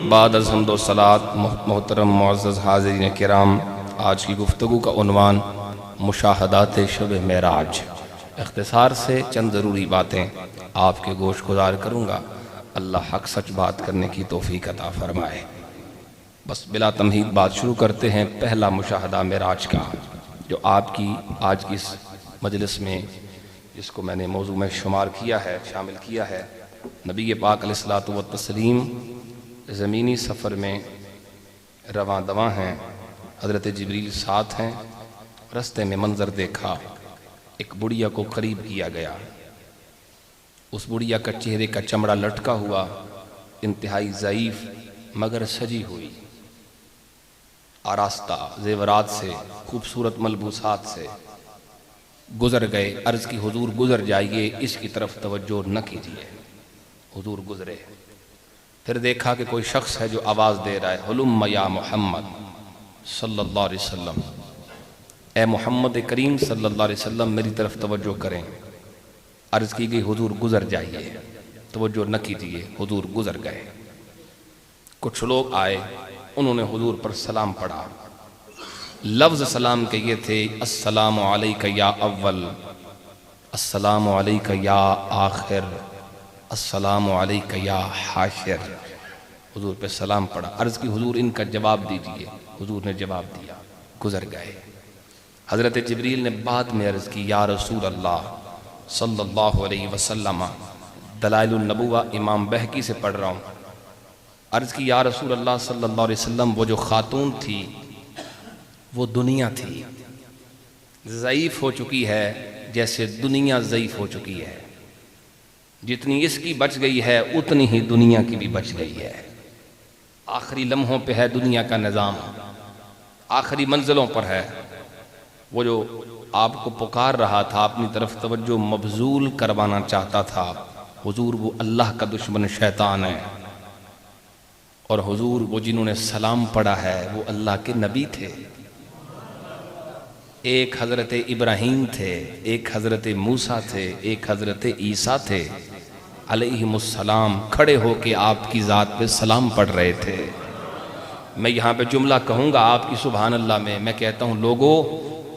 बाद अज़ हम्दो सलात मोहतरम मुअज़्ज़ज़ हाज़रीन किराम, आज की गुफ्तगू का उन्वान मुशाहदात शब मेराज। इख्तिसार से चंद ज़रूरी बातें आपके गोश गुजार करूँगा। अल्लाह हक सच बात करने की तौफ़ीक अता फ़रमाए। बस बिला तमहीद बात शुरू करते हैं। पहला मुशाहदा मेराज का, जो आपकी आज की इस मजलिस में जिसको मैंने मौजू में शुमार किया है, शामिल किया है। नबी पाक अलैहिस्सलातु व तस्लीम ज़मीनी सफ़र में रवां दवां हैं, हज़रत जिब्रील साथ हैं। रस्ते में मंज़र देखा, एक बुढ़िया को करीब किया गया। उस बुढ़िया का चेहरे का चमड़ा लटका हुआ, इंतहाई ज़ईफ़ मगर सजी हुई, आरास्ता ज़ेवरात से, खूबसूरत मलबूसात से गुज़र गए। अर्ज़ की हुजूर गुज़र जाइए, इसकी तरफ तवज्जो न कीजिए। हुजूर गुज़रे। फिर देखा कि कोई शख्स है जो आवाज़ दे रहा है, हुलुम्मा या मोहम्मद सल्लल्लाहु अलैहि वसल्लम, ए मोहम्मद करीम सल्लल्लाहु अलैहि वसल्लम मेरी तरफ तवज्जो करें। अर्ज़ की गई हुजूर गुज़र जाइए, तवज्जो न कीजिए। हुजूर गुज़र गए। कुछ लोग आए, उन्होंने हुजूर पर सलाम पढ़ा। लफ्ज़ सलाम के ये थे, अस्सलामु अलैका या अव्वल, अस्सलामु अलैका या आखिर, अस्सलामु अलैका या हाशिर। हुजूर पे सलाम पढ़ा। अर्ज़ की हुजूर इनका जवाब दीजिए। हुजूर ने जवाब दिया, गुज़र गए। हज़रत जिब्रील ने बाद में अर्ज़ की, या रसूल अल्लाह सल्लल्लाहु अलैहि वसल्लम, दलाइलुन नबुव्वा इमाम बहकी से पढ़ रहा हूँ। अर्ज़ की, या रसूल अल्लाह सल्लल्लाहु अलैहि वसल्लम, वो जो खातून थी वो दुनिया थी, ज़ईफ़ हो चुकी है जैसे दुनिया ज़ईफ़ हो चुकी है। जितनी इसकी बच गई है उतनी ही दुनिया की भी बच गई है। आखिरी लम्हों पे है दुनिया का निज़ाम, आखिरी मंजिलों पर है। वो जो आपको पुकार रहा था, अपनी तरफ तवज्जो मबजूल करवाना चाहता था, हुजूर वो अल्लाह का दुश्मन शैतान है। और हुजूर वो जिन्होंने सलाम पढ़ा है वो अल्लाह के नबी थे। एक हज़रत इब्राहीम थे, एक हज़रत मूसा थे, एक हज़रत ईसा थे अलैहिमुस्सलाम, खड़े होके आपकी ज़ात पे सलाम पढ़ रहे थे। मैं यहाँ पे जुमला कहूँगा आपकी सुभान अल्लाह में। मैं कहता हूँ, लोगों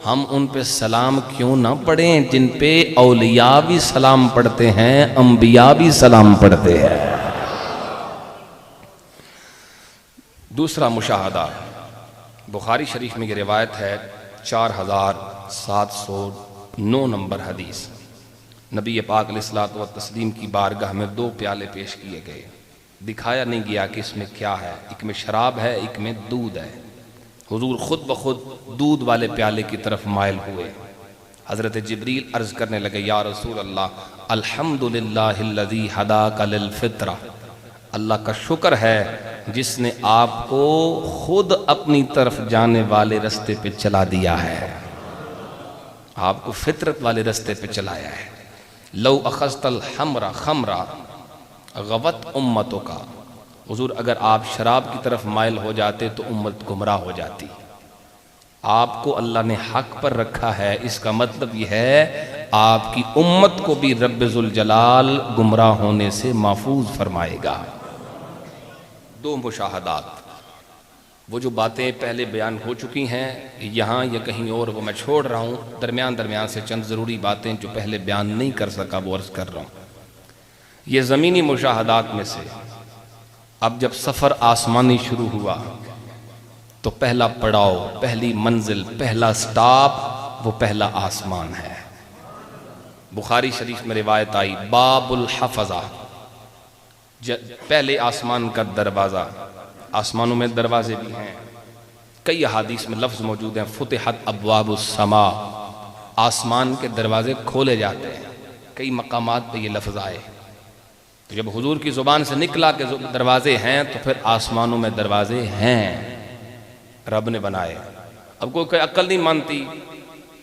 हम उन पे सलाम क्यों ना पढ़ें जिन पे औलिया भी सलाम पढ़ते हैं, अंबिया भी सलाम पढ़ते हैं। दूसरा मुशाहदा, बुखारी शरीफ में ये रिवायत है, 4709 नंबर हदीस। नबी पाक अलैहिस्सलातु व तस्लीम की बारगाह में 2 प्याले पेश किए गए। दिखाया नहीं गया कि इसमें क्या है, एक में शराब है, एक में दूध है। हुजूर खुद ब खुद दूध वाले प्याले की तरफ माइल हुए। हज़रत जिब्रील अर्ज़ करने लगे, या रसूल अल्लाह, अल्हम्दुलिल्लाहिल्लज़ी हदाका लिल फित्रा, अल्लाह का शुक्र है जिसने आपको खुद अपनी तरफ जाने वाले रास्ते पे चला दिया है, आपको फितरत वाले रास्ते पे चलाया है। लौ अखस्तल हमरा खमरा गवत उम्मतों का, हुजूर अगर आप शराब की तरफ माइल हो जाते तो उम्मत गुमराह हो जाती। आपको अल्लाह ने हक पर रखा है, इसका मतलब यह है आपकी उम्मत को भी रब्बे जुल जलाल गुमराह होने से महफूज फरमाएगा। 2 मुशाहदात, वो जो बातें पहले बयान हो चुकी हैं यहाँ या कहीं और, वो मैं छोड़ रहा हूँ। दरमियान दरमियान से चंद ज़रूरी बातें जो पहले बयान नहीं कर सका वो अर्ज़ कर रहा हूँ। ये ज़मीनी मुशाहदात में से अब जब सफ़र आसमानी शुरू हुआ तो पहला पड़ाव, पहली मंजिल, पहला स्टॉप वो पहला आसमान है। बुखारी शरीफ में रिवायत आई, बाबुल हफ़ज़ा, पहले आसमान का दरवाज़ा। आसमानों में दरवाजे भी हैं, कई अहादीस में लफ्ज़ मौजूद हैं, फुतिहत अब्वाबुस समा, आसमान के दरवाजे खोले जाते हैं। कई मकामात पे ये लफ्ज़ आए। तो जब हुजूर की ज़ुबान से निकला कि दरवाजे हैं, तो फिर आसमानों में दरवाजे हैं, रब ने बनाए। अब कोई अक्ल नहीं मानती,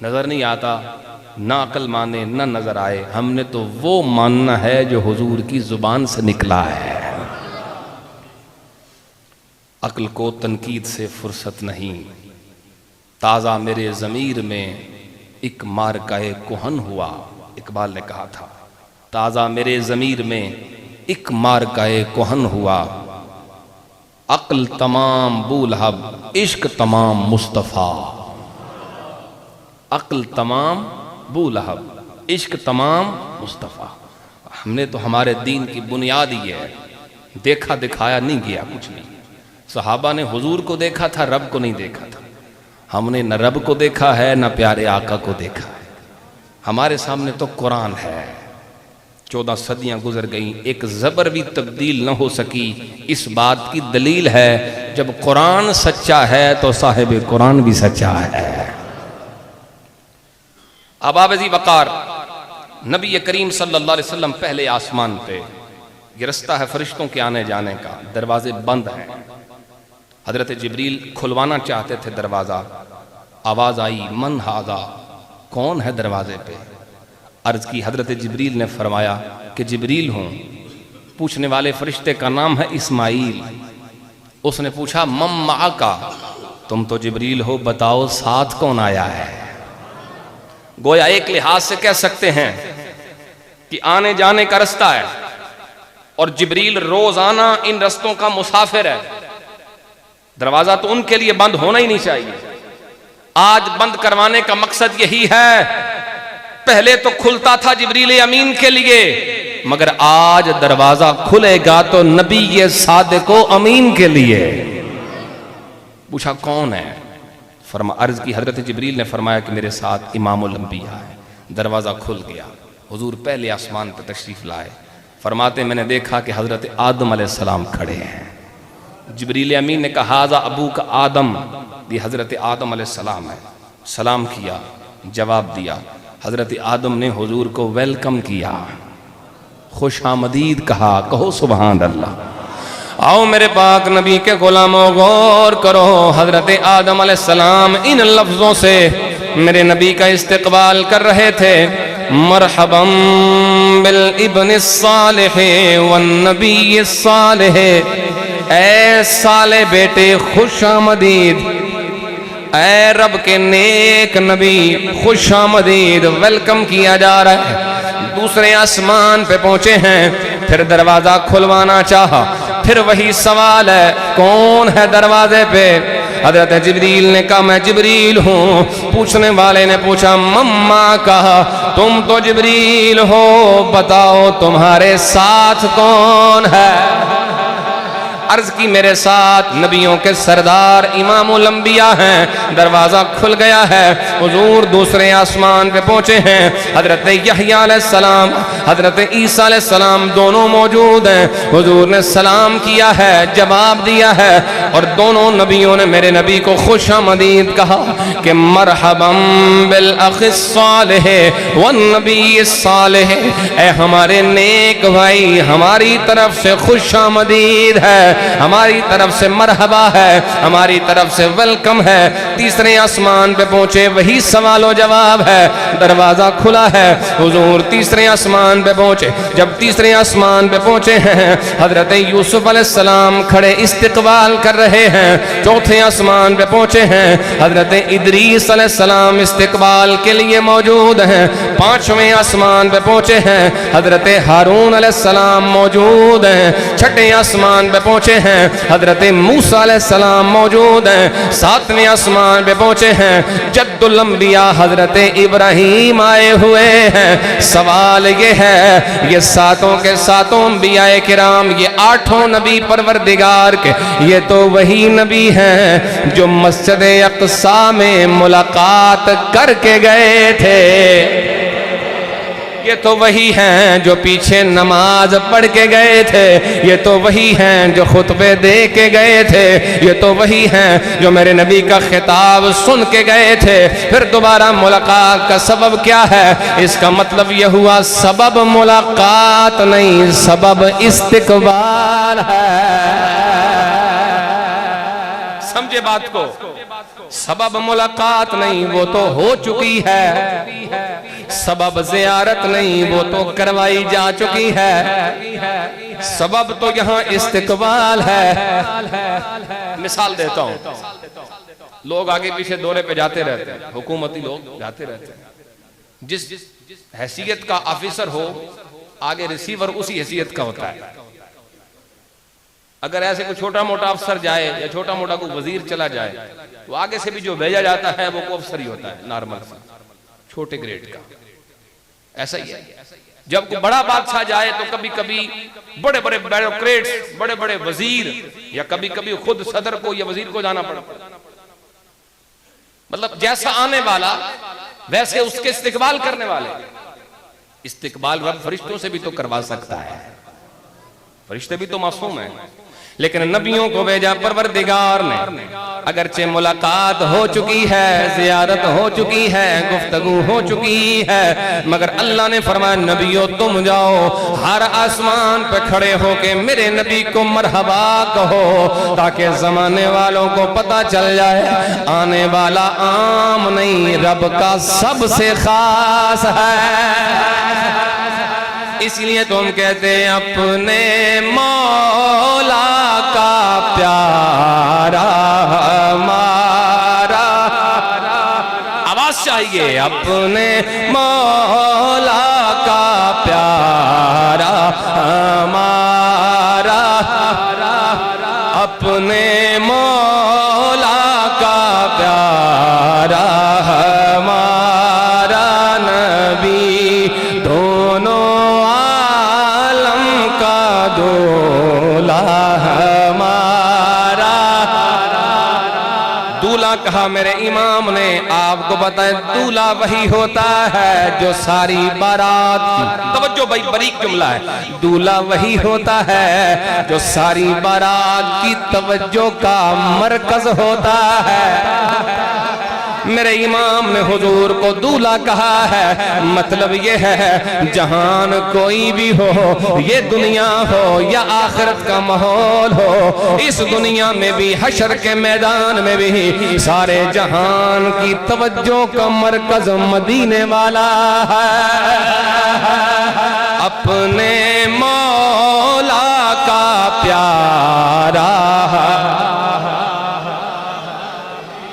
नज़र नहीं आता, ना अक्ल माने ना नज़र आए, हमने तो वो मानना है जो हुजूर की ज़ुबान से निकला है। अक्ल को तनकीद से फुर्सत नहीं, ताज़ा मेरे ज़मीर में एक मारकाए कुहन हुआ। इकबाल ने कहा था, ताज़ा मेरे ज़मीर में एक मारकाए कुहन हुआ, अक्ल तमाम बूलहब, इश्क तमाम मुस्तफ़ा। अक्ल तमाम बूलहब, इश्क तमाम मुस्तफ़ा। हमने तो हमारे दीन की बुनियाद ही है, देखा दिखाया नहीं गया कुछ नहीं। सहाबा ने हुजूर को देखा था, रब को नहीं देखा था। हमने न रब को देखा है न प्यारे आका को देखा है। हमारे सामने तो कुरान है। 14 सदियां गुजर गईं, एक जबर भी तब्दील न हो सकी। इस बात की दलील है, जब कुरान सच्चा है तो साहिब कुरान भी सच्चा है। अबाबजी वकार नबी करीम सल्लल्लाहु अलैहि वसल्लम पहले आसमान पे, ये रास्ता है फरिश्तों के आने जाने का, दरवाजे बंद हैं। हजरत जिब्रील खुलवाना चाहते थे दरवाजा, आवाज आई मन हाजा, कौन है दरवाजे पे। अर्ज की, हजरत जिब्रील ने फरमाया कि जिब्रील हूं। पूछने वाले फरिश्ते का नाम है इस्माइल। उसने पूछा मम्मा का, तुम तो जिब्रील हो, बताओ साथ कौन आया है। गोया एक लिहाज से कह सकते हैं कि आने जाने का रास्ता है और जिब्रील रोजाना इन रस्तों का मुसाफिर है। दरवाजा तो उनके लिए बंद होना ही नहीं चाहिए। आज बंद करवाने का मकसद यही है। पहले तो खुलता था जिब्रील अमीन के लिए, मगर आज दरवाजा खुलेगा तो नबी ये सादिको अमीन के लिए। पूछा कौन है, फरमा अर्ज की, हजरत जिब्रील ने फरमाया कि मेरे साथ इमामुल अंबिया है। दरवाजा खुल गया। हुजूर पहले आसमान पर तशरीफ लाए। फरमाते मैंने देखा कि हजरत आदम अलैहिस्सलाम खड़े हैं। जिब्रील अमीन ने कहा हाजा अबू का आदम, ये हजरत आदम अलैहिस्सलाम है। सलाम किया, जवाब दिया। हजरत आदम ने हुजूर को वेलकम किया, खुश आमदीद कहा। कहो सुभान अल्लाह। आओ मेरे पाक नबी के गुलामों गौर करो। हजरत आदम अलैहिस्सलाम इन लफ्जों से मेरे नबी का इस्तकबाल कर रहे थे, मरहबम बिल इब्न सालिह वन नबी सालिह, ऐ साले बेटे खुश आमदीद, ऐ रब के नेक नबी खुश आमदीद। वेलकम किया जा रहा है। दूसरे आसमान पे पहुंचे हैं, फिर दरवाजा खुलवाना चाहा। फिर वही सवाल है, कौन है दरवाजे पे। हजरत जिब्रील ने कहा मैं जिब्रील हूँ। पूछने वाले ने पूछा मम्मा कहा, तुम तो जिब्रील हो, बताओ तुम्हारे साथ कौन है। अर्ज की मेरे साथ नबियों के सरदार इमामुल अंबिया हैं। दरवाजा खुल गया है। हुजूर दूसरे आसमान पे पहुंचे हैं। हजरत यहया अलैहिस्सलाम, हजरत ईसा अलैहिस्सलाम दोनों मौजूद हैं। हुजूर ने सलाम किया है, जवाब दिया है, और दोनों नबियों ने मेरे नबी को खुश आमदीद कहा कि मरहबम बिल अखि सालिह वन नबी सालिह, ऐ हमारे नेक भाई, हमारी तरफ से खुश आमदीद है, हमारी तरफ से मरहबा है, हमारी तरफ से वेलकम है। तीसरे आसमान पे पहुंचे, वही सवालो जवाब है। दरवाजा खुला है। हुजूर तीसरे आसमान पे पहुंचे। जब तीसरे आसमान पे पहुंचे हैं, हजरत यूसुफ अलैहिस्सलाम खड़े इस्तकबाल कर रहे हैं। चौथे आसमान पे पहुंचे हैं, हजरत इदरीस अलैहिस्सलाम इस्तकबाल के लिए मौजूद हैं। पांचवें आसमान पे पहुंचे हैं, हजरत हारून अलैहिस्सलाम मौजूद हैं। छठे आसमान पे पहुंचे हैं, हजरत मूसा अलैहिस्सलाम मौजूद हैं। सातवें आसमान पे पहुंचे हैं, जद्दुल अंबिया हजरत इब्राहीम आए हुए हैं। सवाल ये है, ये सातों के सातों अंबिया किराम, ये आठों नबी परवरदिगार के, ये तो वही नबी हैं जो मस्जिद अक्सा में मुलाकात करके गए थे। ये तो वही हैं जो पीछे नमाज पढ़ के गए थे। ये तो वही हैं जो खुतबे दे के गए थे। ये तो वही हैं जो मेरे नबी का खिताब सुन के गए थे। फिर दोबारा मुलाकात का सबब क्या है? इसका मतलब यह हुआ सबब मुलाकात नहीं, सबब इस्तिकबाल है। समझे बात को? सबब मुलाकात नहीं, वो तो हो चुकी है। सबब ज़ियारत नहीं, वो तो करवाई जा चुकी है। सबब तो यहाँ इस्तिकबाल है। मिसाल देता हूँ, लोग आगे पीछे दौरे पे जाते रहते हैं, हुकूमती लोग जाते रहते हैं। जिस हैसियत का ऑफिसर हो, आगे रिसीवर उसी हैसियत का होता है। अगर ऐसे कोई छोटा मोटा अफसर जाए या छोटा मोटा कोई वजीर चला जाए तो आगे से भी जो भेजा जाता है वो को अफसर ही होता है, नॉर्मल सा छोटे ग्रेड का। ऐसा ही है, जब कोई बड़ा बादशाह जाए तो कभी कभी बड़े बड़े ब्यूरोक्रेट्स, बड़े बड़े वजीर, या कभी कभी खुद सदर को या वजीर को जाना पड़ता है। मतलब जैसा आने वाला वैसे उसके इस्तिकबाल करने वाले। इस्तिकबाल रब फरिश्तों से भी तो करवा सकता है, फरिश्ते भी तो मासूम हैं, लेकिन नबियों को भेजा परवरदिगार ने। अगरचे मुलाकात हो चुकी है, ज़ियारत हो चुकी है, गुफ्तगू हो चुकी है, मगर अल्लाह ने फरमाया नबियों तुम जाओ, हर आसमान पे खड़े होके मेरे नबी को मरहबा कहो, ताकि जमाने वालों को पता चल जाए आने वाला आम नहीं, रब का सबसे खास है। इसलिए तो हम कहते हैं अपने मौला का प्यारा हमारा, आवाज चाहिए, अपने मौला का प्यारा हमारा, अपने मौला का प्यारा हमारा नबी, दोनों दूल्हा हमारा। दूल्हा कहा मेरे इमाम ने, आपको बताएं दूल्हा वही होता है जो सारी बारात की, तवज्जो भाई बरीक जुमला है, दूल्हा वही होता है जो सारी बारात की तवज्जो का मरकज होता है। मेरे इमाम ने हुजूर को दूल्हा कहा है, मतलब ये है जहान कोई भी हो, ये दुनिया हो या आखिरत का माहौल हो, इस दुनिया में भी हशर के मैदान में भी सारे जहान की तवज्जो का मरकज मदीने वाला है। अपने मौला का प्यारा।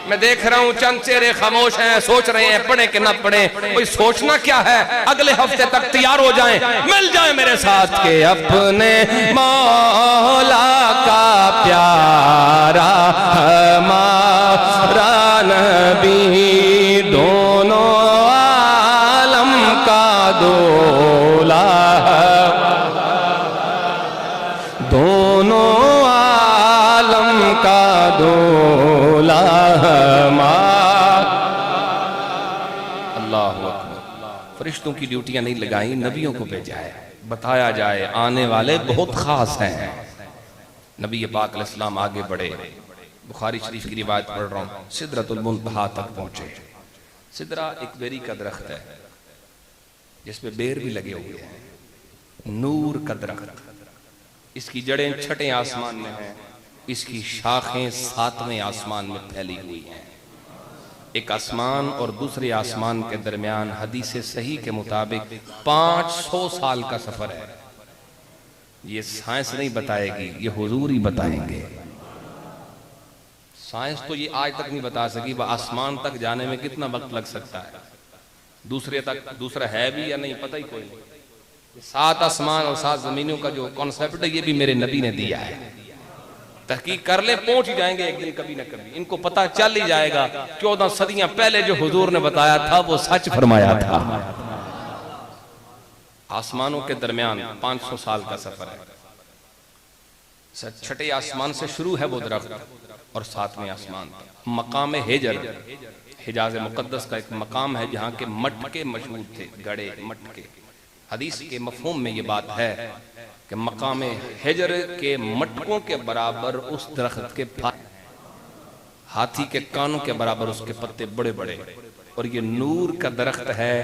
मैं देख रहा हूं चंद चेहरे खामोश हैं, सोच रहे हैं पढ़े कि ना पढ़े। कोई सोचना क्या है, अगले हफ्ते तक तैयार हो जाएं, मिल जाए मेरे साथ के अपने मौला का प्यारा हमारा नबी, दोनों आलम का दूल्हा, दोनों आलम का दूल्हा। फरिश्तों की ड्यूटियां नहीं लगाई, नबियों को भेजा है, बताया जाए आने वाले बहुत खास हैं। नबी पाक अलैहिस्सलाम आगे बढ़े, बुखारी शरीफ की रिवायत पढ़ रहा हूँ, सिदरतुल मुंतहा तक पहुंचे। सिदरा एक बेरी का दरख्त है जिसपे बेर भी लगे हुए हैं, नूर का दरख्त। इसकी जड़ें छठे आसमान में हैं, इसकी शाखें सातवें आसमान में फैली हुई हैं। एक आसमान और दूसरे आसमान के दरमियान हदीस सही के मुताबिक 500 साल का सफर है। ये साइंस नहीं बताएगी, ये हुजूर ही बताएंगे। साइंस तो ये आज तक नहीं बता सकी वह आसमान तक जाने में कितना वक्त लग सकता है, दूसरे तक दूसरा है भी या नहीं पता ही कोई नहीं। 7 आसमान और 7 जमीनों का जो कॉन्सेप्ट है ये भी मेरे नबी ने दिया है। तहकीक कर ले, पहुंच ही जाएंगे एक दिन कभी ना कभी, इनको पता चल ही जाएगा 14 सदियां पहले जो हुजूर ने बताया था वो सच फरमाया था। आसमानों के दरमियान 500 साल का सफर है। छठे आसमान से शुरू है वो दरख्त और 7वें आसमान मकाम हिजर, हिजाज मुकद्दस का एक मकाम है जहाँ के मटके मशहूर थे, गड़े मटके। हदीस के मफहूम में ये बात है कि मकाम हिजर के मटकों के बराबर उस दरख्त के हाथी के कानों के बराबर उसके पत्ते बड़े बड़े, और ये नूर का दरख्त है,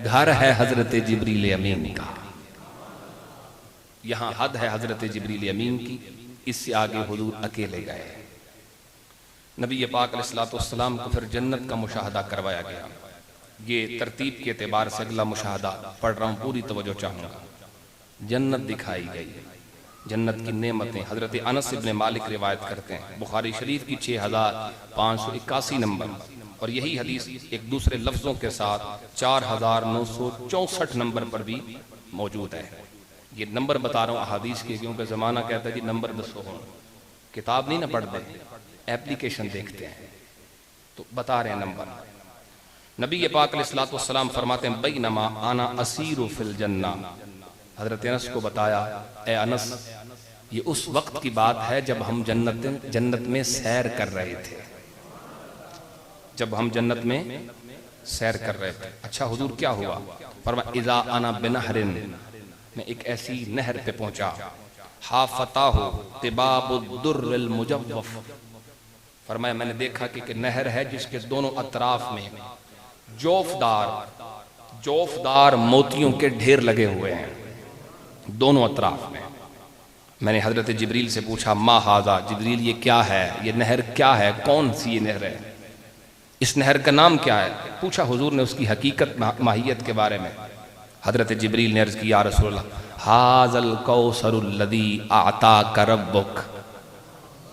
घर है हजरत जिब्रील अमीन का। यहाँ हद है हजरत जिब्रील अमीन की, इससे आगे हुजूर अकेले गए। नबी पाक अलैहिस्सलाम को फिर जन्नत का मुशाहदा करवाया गया। ये तरतीब के एतबार से अगला मुशाहदा पढ़ रहा हूँ, पूरी तवज्जो चाहूँगा। जन्नत दिखाई गई, जन्नत की नेमतें। हजरत अनस इब्ने मालिक रिवायत करते हैं, बुखारी शरीफ की 6581 नंबर, और यही हदीस एक दूसरे लफ्जों के साथ 4964 नंबर पर भी मौजूद है। ये नंबर बता रहा हूँ अहादीस के, क्योंकि ज़माना कहता है जी नंबर दसो, किताब नहीं ना पढ़ते, एप्लीकेशन देखते हैं, तो बता रहे हैं नंबर। नबी पाक अलैहिस्सलातु वस्सलाम फरमाते हैं बैनमा आना असीरु फिल जन्ना, हजरत अनस को बताया, ए अनस ये उस वक्त की बात है जब हम जन्नत में सैर कर रहे थे, जब हम जन्नत में सैर कर रहे थे। अच्छा हुजूर क्या हुआ? फरमाया इज़ा अना बिनहरिन, मैं एक ऐसी नहर पे पहुंचा, हाफताहु तिबाबुद्दुर्रिल मुजव्वफ, फरमाया मैंने देखा कि नहर है जिसके दोनों अतराफ में जोफदार मोतियों के ढेर लगे हुए हैं, दोनों अतराफ में। मैंने हजरत जिब्रील से पूछा मा हाजा, जिब्रील ये क्या है, ये नहर क्या है, कौन सी ये नहर है, इस नहर का नाम क्या है? पूछा हुजूर ने उसकी हकीकत माहियत के बारे में। हजरत जिब्रील ने अर्ज किया या रसूल अल्लाह हाजल कौसरुल लदी आताका रब्बुक,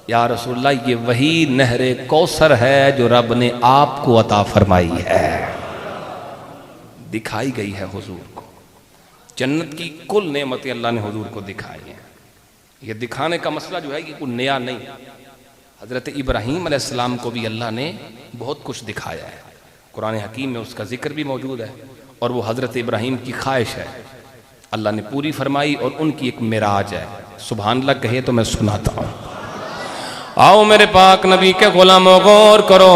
या रसूल अल्लाह ये वही नहरे कौसर है जो रब ने आपको अता फरमाई है, दिखाई गई है हुजूर को। जन्नत की कुल नेमतें अल्लाह ने हुजूर को दिखाई हैं। ये दिखाने का मसला जो है कि कोई नया नहीं, हजरत इब्राहीम अलैहिस्सलाम को भी अल्लाह ने बहुत कुछ दिखाया है, कुरान हकीम में उसका जिक्र भी मौजूद है, और वो हजरत इब्राहीम की ख्वाहिश है अल्लाह ने पूरी फरमाई, और उनकी एक मिराज है। सुभान अल्लाह कहे तो मैं सुनाता हूँ। आओ मेरे पाक नबी के गुलामों गौर करो,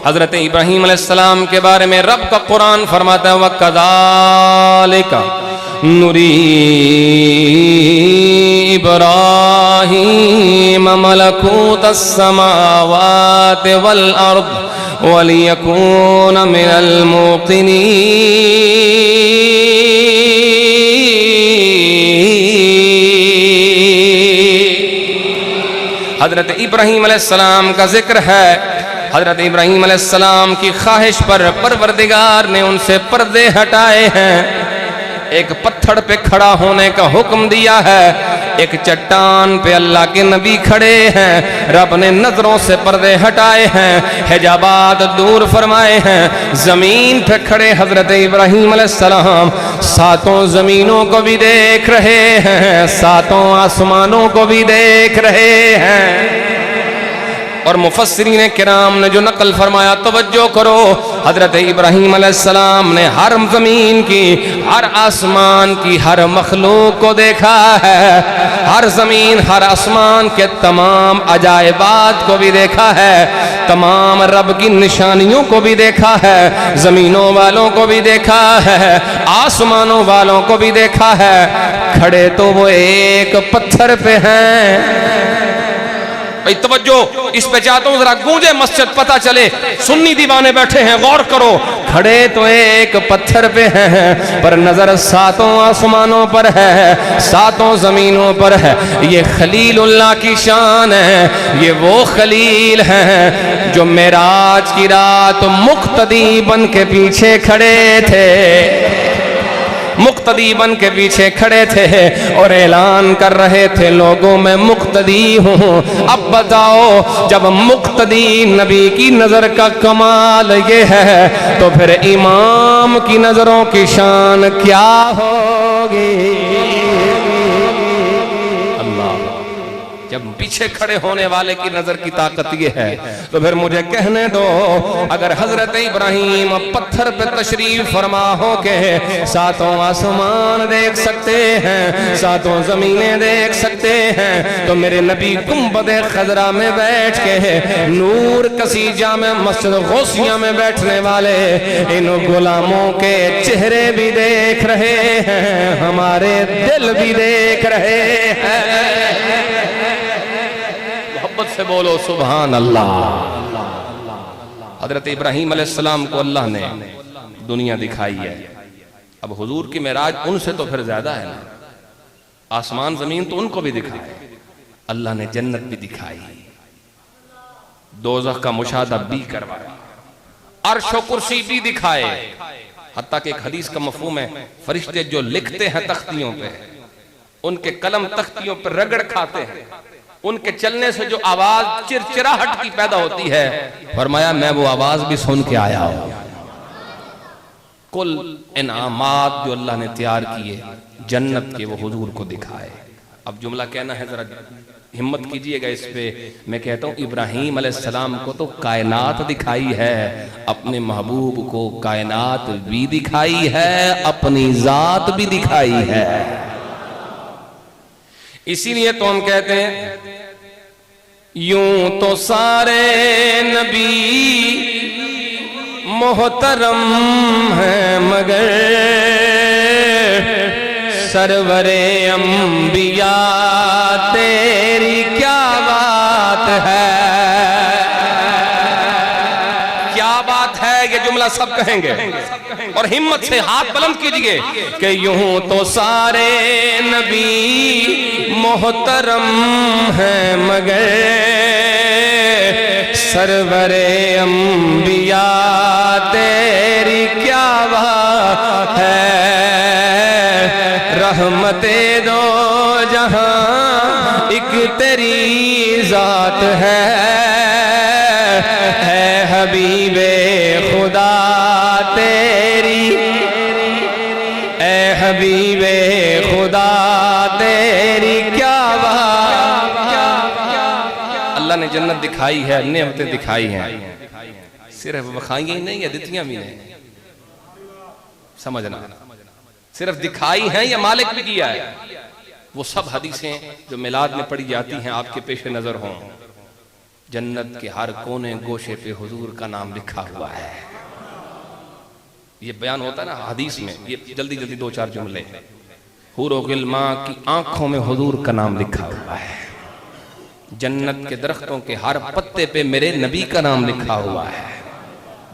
हजरत इब्राहीम अलैहिस्सलाम के बारे में रब का कुरान फरमाता है वकज़ालिका नुरी इब्राहीम मलकूतस समावाति वल अर्द वलियकून मिनल मूक़िनीन। हजरत इब्राहीम अलैहिस्सलाम का जिक्र है। हजरत इब्राहीम अलैहिस्सलाम की ख्वाहिश पर परवरदिगार ने उनसे पर्दे हटाए हैं, एक पत्थर पे खड़ा होने का हुक्म दिया है, एक चट्टान पे अल्लाह के नबी खड़े हैं, रब ने नजरों से पर्दे हटाए हैं, हिजाबात दूर फरमाए हैं, जमीन पे खड़े हजरत इब्राहीम अलैहिस्सलाम सातों जमीनों को भी देख रहे हैं, सातों आसमानों को भी देख रहे हैं। और मुफस्सिरीन किराम ने जो नकल फरमाया तवज्जो करो, हजरत इब्राहीम अलैहिस्सलाम ने हर जमीन की, हर आसमान की, हर मखलूक को देखा है, हर जमीन हर आसमान के तमाम अजायबात को भी देखा है, तमाम रब की निशानियों को भी देखा है, जमीनों वालों को भी देखा है, आसमानों वालों को भी देखा है। खड़े तो वो एक पत्थर पे हैं। भाई तवज्जो, इस पे चाहता हूं जरा गूंजे मस्जिद, पता चले सुन्नी दीवाने बैठे हैं, गौर करो। खड़े तो एक पत्थर पे हैं, पर नजर सातों आसमानों पर है, सातों जमीनों पर है। ये खलीलुल्लाह की शान है, ये वो खलील हैं जो मेराज की रात मुक्तदी बन के पीछे खड़े थे, मुक्तदी बन के पीछे खड़े थे और ऐलान कर रहे थे लोगों मैं मुक्तदी हूँ। अब बताओ जब मुक्तदी नबी की नजर का कमाल ये है, तो फिर इमाम की नजरों की शान क्या होगी? जब पीछे खड़े होने वाले की नजर की ताकत ये है, तो फिर मुझे कहने दो, अगर हजरत इब्राहीम पत्थर पे तशरीफ फरमा हो के सातों आसमान देख सकते हैं, सातों जमीनें देख सकते हैं, तो मेरे नबी गुंबदे खजरा में बैठ के नूर कसी जामे मस्जिद गौसिया में बैठने वाले इन गुलामों के चेहरे भी देख रहे हैं, हमारे दिल भी देख रहे हैं। से बोलो सुभान अल्लाह। हजरत इब्राहीम अलैहिस्सलाम को अल्लाह ने दुनिया दिखाई है, अब हुजूर की मेराज उनसे तो फिर ज्यादा है ना, आसमान जमीन तो उनको भी दिखाए, अल्लाह ने जन्नत भी दिखाई, दोज़ख का मुशाहदा भी करवाया, अर्श और कुर्सी भी दिखाए। हत्ता कि एक हदीस का मफहूम है, फरिश्ते जो लिखते हैं तख्तियों पे, उनके कलम तख्तियों पर रगड़ खाते हैं, उनके चलने से जो आवाज चिरचिराहट की पैदा होती है, फरमाया मैं वो आवाज भी सुन के आया हूं। कुल इनामात जो अल्लाह ने तैयार किए जन्नत के, वो हुजूर को दिखाए। अब जुमला कहना है, जरा हिम्मत कीजिएगा इस पे। मैं कहता हूँ इब्राहीम अलैहिस्सलाम को तो कायनात दिखाई है, अपने महबूब को कायनात भी दिखाई है, अपनी जात भी दिखाई है। इसीलिए तो हम कहते हैं यूं तो सारे नबी मोहतरम है, मगर सरवरे अंबिया तेरी क्या बात है। क्या बात है, ये जुमला सब कहेंगे और हिम्मत से हाथ बुलंद कीजिए कि यूं तो सारे नबी मोहतरम है, मगर सरवरे अंबिया तेरी क्या बात है। रहमते दो जहां एक तेरी जात है हबीबे खुदा तेरी, ए हबीबे खुदा तेरी क्या बात। अल्लाह ने जन्नत दिखाई है, नेमतें दिखाई हैं, सिर्फ बखाई ही नहीं या दितियां भी नहीं, समझना। सिर्फ दिखाई हैं या मालिक भी किया है। वो सब हदीसें जो मिलाद में पढ़ी जाती हैं आपके पेश नजर हों। जन्नत के हर कोने गोशे पे हुजूर का नाम लिखा हुआ है। ये बयान होता है ना हदीस में, ये जल्दी जल्दी दो चार जुमले। हूरो गिल्मा की आंखों में हुजूर का नाम लिखा हुआ है। जन्नत के दरख्तों के हर पत्ते पे मेरे नबी का नाम लिखा हुआ है।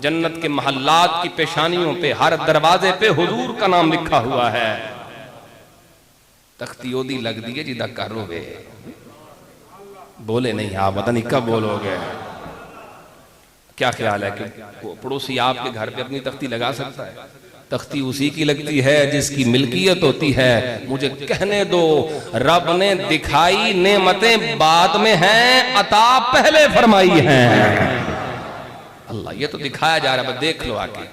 जन्नत के महल्लात की पेशानियों पे, हर दरवाजे पे हुजूर का नाम लिखा हुआ है। तख्ती ओदी लग दी है जिदा करोगे, बोले नहीं आप, पता नहीं कब बोलोगे। क्या ख्याल है कि पड़ोसी आपके घर पे अपनी तख्ती लगा सकता है? तख्ती उसी की लगती है जिसकी मिल्कियत होती है। मुझे कहने दो, रब ने दिखाई नेमतें बाद में हैं, अता पहले फरमाई हैं। अल्लाह ये तो दिखाया जा रहा है, देख लो आके।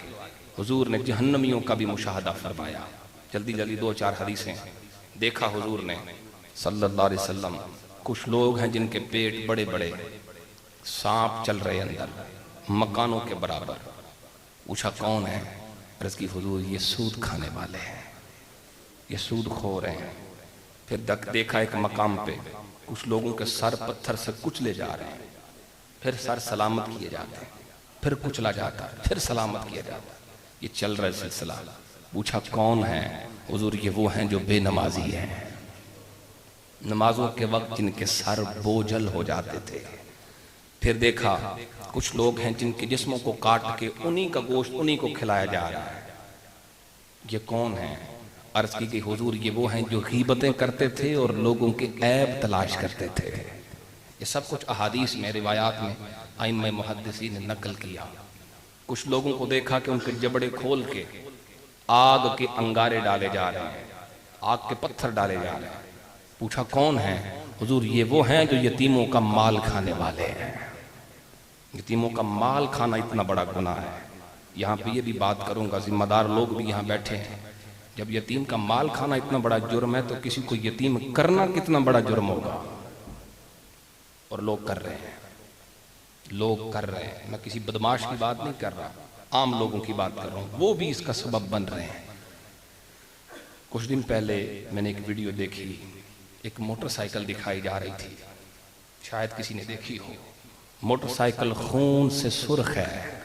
हुजूर ने जहन्नमियों का भी मुशाहदा फरमाया। जल्दी जल्दी दो चार हदीसें देखा हुजूर ने सल्लल्लाहु अलैहि वसल्लम। कुछ लोग हैं जिनके पेट बड़े बड़े, सांप चल रहे अंदर मकानों के बराबर। पूछा कौन है? अर्ज़ की हुजूर ये सूद खाने वाले हैं, ये सूद खो रहे हैं। फिर देखा एक मकाम पे कुछ लोगों के सर पत्थर से कुचले जा रहे हैं, फिर सर सलामत किए जाते हैं, फिर कुचला जाता है, फिर सलामत किया जाता है। ये चल रहा है सिलसिला। पूछा कौन है? हुजूर ये वो हैं जो बेनमाजी हैं, नमाजों के वक्त जिनके सर बोझल हो जाते थे। फिर देखा कुछ लोग हैं जिनके जिस्मों को काट के उन्हीं का गोश्त उन्हीं को खिलाया जा रहा है। ये कौन है? अर्ज की कि हुजूर ये वो हैं जो गीबतें करते थे और लोगों के ऐब तलाश करते थे। ये सब कुछ अहादीस में, रिवायात में आइम्मा मुहद्दिसीन ने नकल किया। कुछ लोगों को देखा कि उनके जबड़े खोल के आग के अंगारे डाले जा रहे हैं, आग के पत्थर डाले जा रहे हैं। पूछा कौन है? हुजूर ये वो हैं जो यतीमों का माल खाने वाले हैं। यतीमों का माल खाना इतना बड़ा गुनाह है। यहाँ पे ये भी बात करूंगा, जिम्मेदार लोग भी यहाँ बैठे हैं। जब यतीम का माल खाना इतना बड़ा जुर्म है तो किसी को यतीम करना कितना बड़ा जुर्म होगा। और लोग कर रहे हैं, लोग कर रहे हैं। मैं किसी बदमाश की बात नहीं कर रहा, आम लोगों की बात कर रहा हूँ। वो भी इसका सबब बन रहे हैं। कुछ दिन पहले मैंने एक वीडियो देखी, एक मोटरसाइकिल दिखाई जा रही थी, शायद किसी ने देखी हो। मोटरसाइकिल खून से सुर्ख है,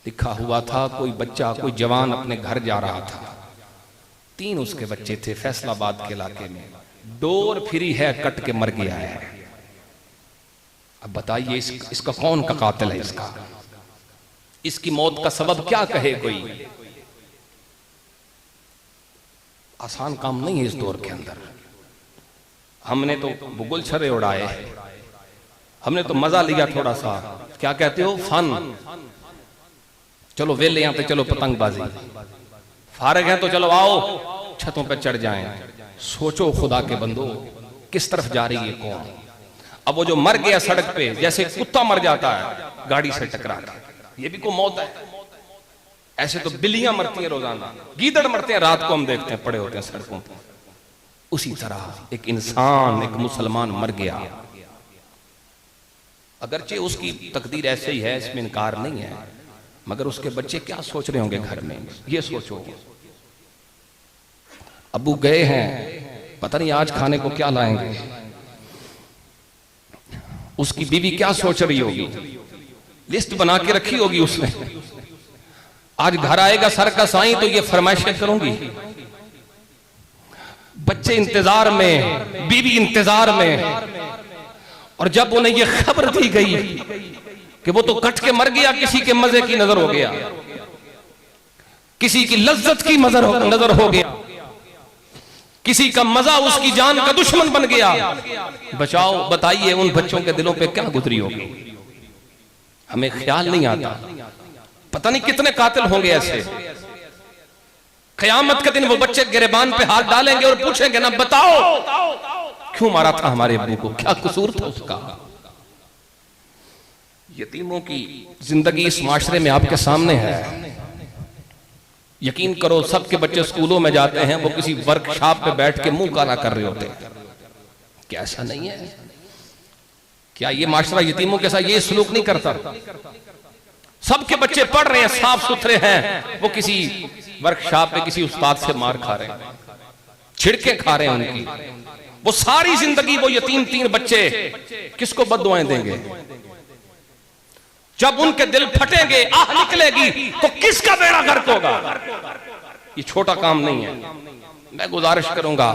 लिखा हुआ था कोई बच्चा, कोई जवान अपने घर जा रहा था, 3 उसके बच्चे थे फैसलाबाद के इलाके में, डोर फ्री है, कट के मर गया है। अब बताइए इसका कौन का कातिल है? इसकी मौत का सबब क्या कहे कोई? आसान काम नहीं है इस दौर के अंदर। हमने तो बुगुल छर्रे उड़ाए, हमने तो मजा लिया थोड़ा सा, क्या कहते हो, फन। चलो वेले यहाँ पे, चलो पतंगबाजी, फारग हैं तो चलो आओ छतों पे चढ़ जाएं। सोचो खुदा के बंदो, किस तरफ जा रही है कौन? अब वो जो मर गया सड़क पे, जैसे कुत्ता मर जाता है गाड़ी से टकरा के, ये भी कोई मौत है। ऐसे तो बिल्लियां मरती हैं रोजाना, गीदड़ मरते हैं रात को, हम देखते हैं पड़े होते हैं सड़कों पर। उसी तरह एक इंसान, एक मुसलमान मर गया, अगरचे उसकी तकदीर ऐसे ही है, इसमें इनकार नहीं है, मगर उसके बच्चे क्या सोच रहे होंगे घर में, ये सोचो। अबू गए हैं, पता नहीं आज खाने को क्या लाएंगे, उसकी बीवी क्या सोच रही होगी, लिस्ट बना के रखी होगी उसने, आज घर आएगा सर का साईं तो ये फरमाइशें करूंगी। बच्चे इंतजार में, बीवी इंतजार में, और जब उन्हें ये खबर दी गई कि वो तो कट के मर गया, किसी के मजे की नजर हो गया, किसी की लज्जत की नजर हो गया, किसी का मजा उसकी जान का दुश्मन बन गया, बचाओ, बताइए उन बच्चों के दिलों पे क्या गुजरी होगी। हमें ख्याल नहीं आता, पता नहीं कितने कातिल होंगे ऐसे। क़यामत के दिन वो बच्चे गिरबान पे हाथ डालेंगे और पूछेंगे ना, बताओ क्यों मारा था हमारे अब्बू को, क्या कसूर था उसका। यतीमों की जिंदगी इस माशरे में आपके सामने है। यकीन करो, सबके बच्चे स्कूलों में जाते हैं, वो किसी वर्कशॉप पे बैठ के मुंह काला कर रहे होते हैं। क्या ऐसा नहीं है? क्या ये माशरा यतीमों के साथ ये सलूक नहीं करता? सबके बच्चे पढ़ रहे हैं, साफ सुथरे हैं, वो किसी वर्कशॉप पे किसी उस्ताद से मार खा रहे हैं, छिड़के खा रहे हैं उनकी। वो सारी जिंदगी वो यतीम 3 बच्चे किसको बद्दुआएं देंगे? जब उनके दिल फटेंगे, आह निकलेगी, तो किसका बेड़ा गर्क होगा? ये छोटा काम नहीं है। मैं गुजारिश करूंगा,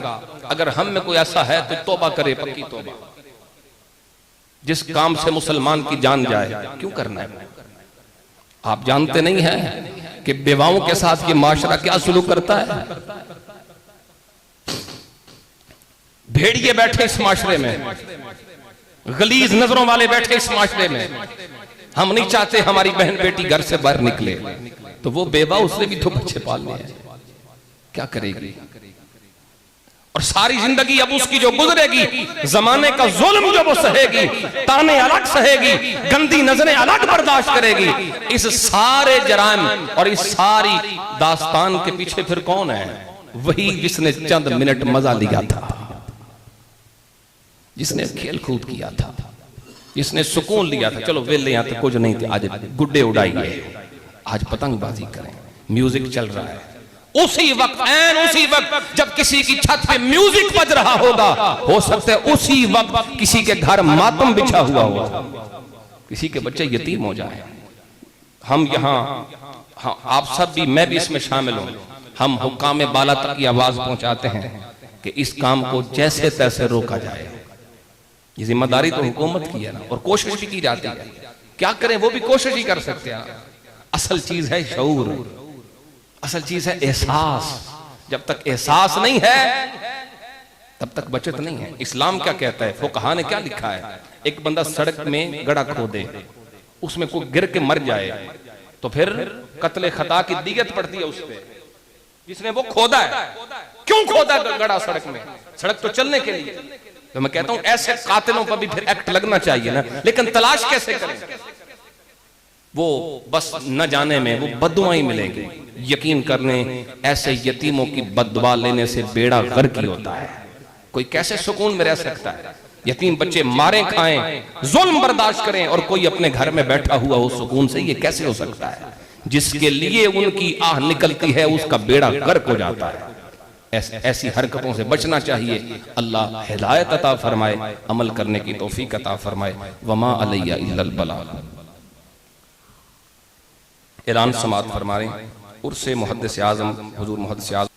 अगर हम में कोई ऐसा है तो तौबा करे, पक्की तौबा। जिस काम से मुसलमान की जान जाए, क्यों करना है? आप जानते नहीं हैं कि बेवाओं के साथ ये माशरा क्या सुलूक करता है? भेड़िए बैठे इस माशरे में, गलीज नजरों वाले बैठे इस माशरे में। हम नहीं चाहते हमारी बहन बेटी घर से बाहर निकले, तो वो बेवा, उसने भी तो बच्चे पालने हैं, क्या करेगी? और सारी जिंदगी अब उसकी जो गुजरेगी, जमाने का जुल्म जो वो सहेगी, ताने अलग सहेगी, गंदी नजरें अलग बर्दाश्त करेगी। इस सारे जराइम और इस सारी दास्तान के पीछे फिर कौन है? वही जिसने चंद मिनट मजा लिया था, जिसने खेल कूद किया था, जिसने सुकून लिया था। चलो वेले यहाँ तो कुछ नहीं थे, आज गुड्डे उड़ाइए, आज पतंगबाजी करें, म्यूजिक चल रहा है। उसी वक्त, ऐन उसी वक्त जब किसी की छत पे म्यूजिक बज रहा होगा, हो सकता है उसी वक्त किसी के घर मातम बिछा हुआ होगा, किसी के बच्चे यतीम हो जाए। हम यहाँ, हाँ, आप सब भी, मैं भी इसमें शामिल हूं, हम हुक्काम बाला तक की आवाज पहुंचाते हैं कि इस काम को जैसे तैसे रोका जाए। ये जिम्मेदारी तो हुकूमत की है ना, और कोशिश भी की जाती है। क्या करें, वो भी कोशिश ही कर सकते हैं। असल चीज है शऊर, असल चीज है एहसास। जब तक एहसास नहीं है तब तक बचत नहीं है। इस्लाम क्या कहता है, फुकहा ने क्या लिखा है? एक बंदा सड़क में गड्ढा खोदे, उसमें कोई गिर के मर जाए, तो फिर कत्ले खता की दियत पड़ती है उस पे, जिसने वो खोदा है। क्यों खोदा गड्ढा सड़क में? सड़क तो चलने के लिए। तो मैं कहता हूं ऐसे कातिलों पर भी फिर एक्ट लगना चाहिए ना, लेकिन तलाश कैसे करें? वो बस न जाने में वो बद्दुआएं मिलेंगी। यकीन करने, ऐसे यतीमों की बद्दुआ लेने से बेड़ा गर्क ही होता है। कोई कैसे सुकून में रह सकता है? यतीम बच्चे मारे खाएं, जुल्म बर्दाश्त करें, और कोई अपने घर में बैठा हुआ हो सुकून से, ये कैसे हो सकता है? जिसके लिए उनकी आह निकलती है उसका बेड़ा गर्क हो जाता है। ऐसी हरकतों से बचना चाहिए। अल्लाह हिदायत अता फरमाए, अमल करने की तौफीक अता फरमाए। वमा अलैया इल्लल बलाग। ऐलान समाअत फरमा रहे हैं उर्से मुहद्दिस आज़म हुजूर मुहद्दिस आज़म